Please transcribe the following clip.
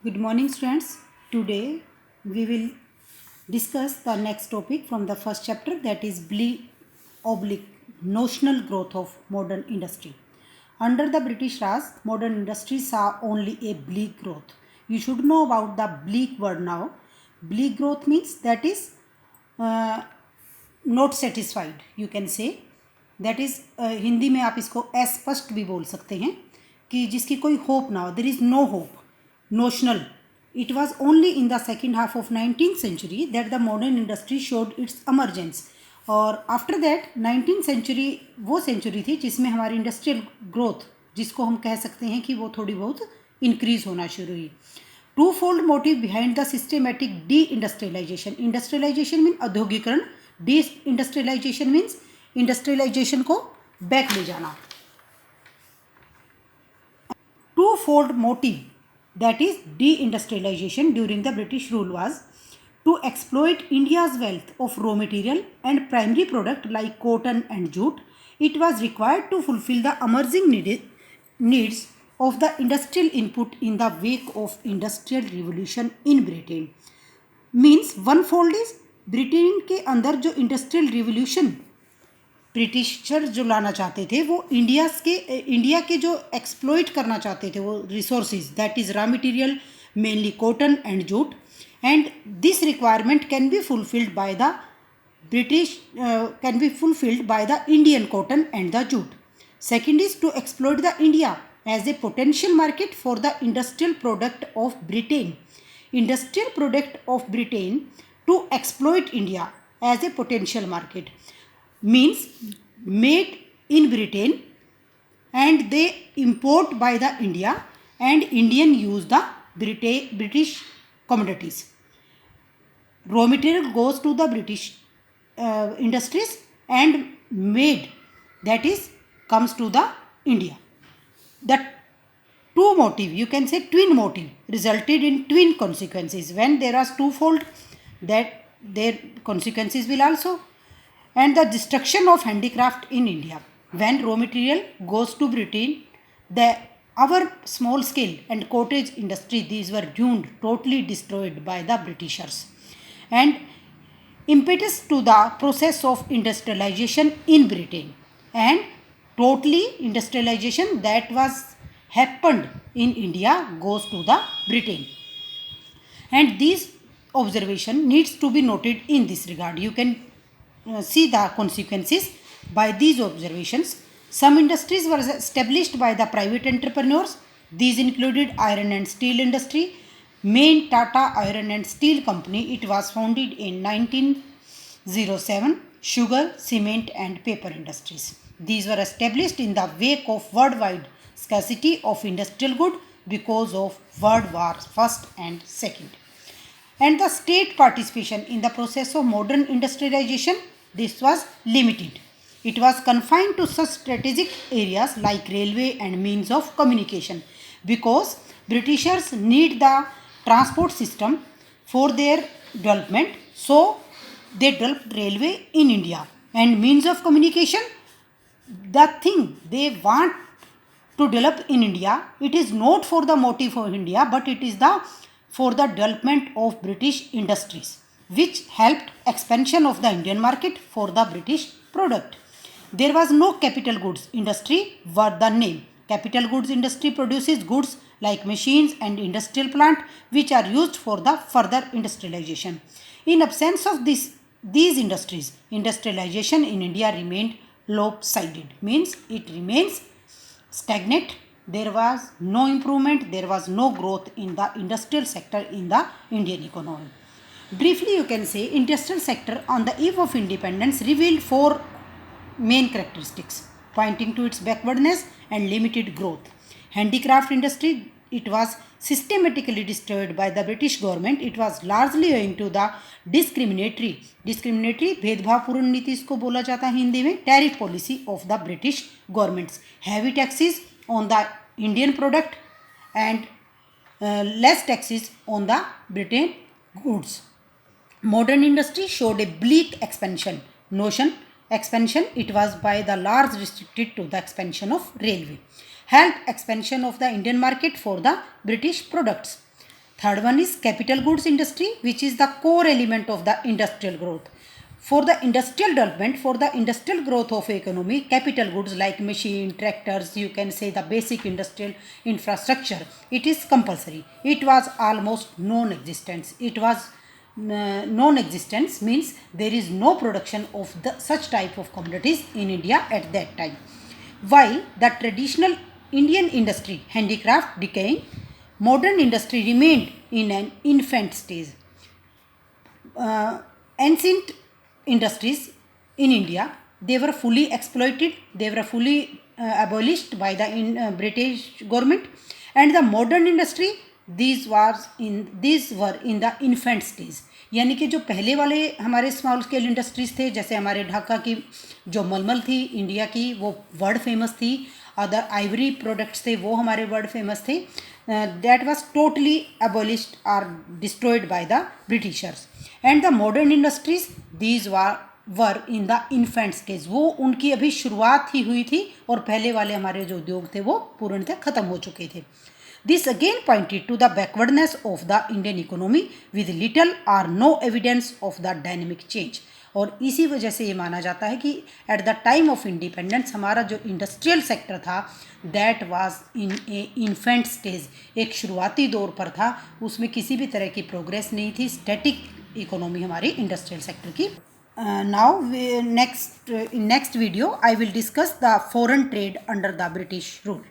Good morning, students. Today we will discuss the next topic from the first chapter, that is oblique notional growth of modern industry. Under the British Raj, modern industry saw only a bleak growth. You should know about the bleak word now. Bleak growth means that is uh, not satisfied you can say, that is Hindi में आप इसको अस्पष्ट भी बोल सकते हैं कि जिसकी कोई होप ना हो, there is no hope, notional. It was only in the second half of 19th century that the modern industry showed its emergence. और आफ्टर दैट 19th सेंचुरी वो सेंचुरी थी जिसमें हमारी इंडस्ट्रियल ग्रोथ, जिसको हम कह सकते हैं कि वो थोड़ी बहुत इंक्रीज होना शुरू हुई. Two fold motive behind the systematic deindustrialisation. Industrialisation mean औद्योगिकरण, डी इंडस्ट्रियलाइजेशन मीन्स इंडस्ट्रियलाइजेशन को बैक ले जाना. Two fold motive that is deindustrialization during the British rule was to exploit India's wealth of raw material and primary product like cotton and jute. It was required to fulfill the emerging needs of the industrial input in the wake of industrial revolution in Britain. Means one fold is Britain के अंदर जो industrial revolution britisher जो लाना चाहते थे वो India के जो एक्सप्लॉइट करना चाहते थे वो resources, that is raw material mainly cotton and jute, and this requirement can be fulfilled by the Indian cotton and the jute. Second is to exploit the India as a potential market for the industrial product of Britain. Industrial product of Britain to exploit India as a potential market means made in Britain and they import by the India and Indian use the British commodities. Raw material goes to the British industries and made, that is comes to the India. The two motive, you can say twin motive, resulted in twin consequences. When there are twofold, that their consequences will also, and the destruction of handicraft in India. When raw material goes to Britain, our small scale and cottage industry, these were doomed, totally destroyed by the Britishers, and impetus to the process of industrialization in Britain, and totally industrialization that was happened in India goes to the Britain. And these observation needs to be noted in this regard. You can see the consequences by these observations. Some industries were established by the private entrepreneurs. These included iron and steel industry. Main Tata Iron and Steel Company, it was founded in 1907. Sugar, cement and paper industries. These were established in the wake of worldwide scarcity of industrial good because of World War First and Second. And the state participation in the process of modern industrialization, this was limited. It was confined to such strategic areas like railway and means of communication, because Britishers need the transport system for their development, so they developed railway in India. And means of communication, the thing they want to develop in India, it is not for the motive of India, but it is for the development of British industries, which helped expansion of the Indian market for the British product. There was no capital goods industry worth the name. Capital goods industry produces goods like machines and industrial plant which are used for the further industrialization. In absence of these industries, industrialization in India remained lopsided, means it remains stagnant. There was no improvement, there was no growth in the industrial sector in the Indian economy. Briefly, you can say industrial sector on the eve of independence revealed four main characteristics pointing to its backwardness and limited growth. Handicraft industry, it was systematically destroyed by the British government. It was largely owing to the discriminatory भेदभावपूर्ण नीति इसको बोला जाता है हिंदी में, tariff policy of the British governments. Heavy taxes on the Indian product and less taxes on the Britain goods. Modern industry showed a bleak expansion. It was by the large restricted to the expansion of railway. Helped expansion of the Indian market for the British products. Third one is capital goods industry, which is the core element of the industrial growth. For the industrial development, for the industrial growth of economy, capital goods like machine, tractors, you can say the basic industrial infrastructure, it is compulsory. It was almost non-existent. It was non-existence means there is no production of such type of commodities in India at that time. While the traditional Indian industry, handicraft decaying, modern industry remained in an infant stage. Ancient industries in India, they were fully exploited, they were fully abolished by the British government, and the modern industry, these were in the infant stage. यानी कि जो पहले वाले हमारे small scale industries थे, जैसे हमारे ढाका की जो मलमल थी इंडिया की, वो वर्ल्ड फेमस थी. अदर आइवरी प्रोडक्ट्स थे, वो हमारे वर्ल्ड फेमस थे. That was totally abolished or destroyed by the Britishers. And the modern industries, these were in the infant stage. वो उनकी अभी शुरुआत ही हुई थी और पहले वाले हमारे जो उद्योग थे वो पूर्णतः खत्म हो चुके थे. This again pointed to the backwardness of the Indian economy with little or no evidence of the dynamic change. और इसी वजह से ये माना जाता है कि at the time of independence हमारा जो इंडस्ट्रियल सेक्टर था that was in A infant stage, एक शुरुआती दौर पर था, उसमें किसी भी तरह की प्रोग्रेस नहीं थी, स्टैटिक इकोनॉमी हमारी इंडस्ट्रियल सेक्टर की. Now next in next video I will discuss the foreign trade under the British rule.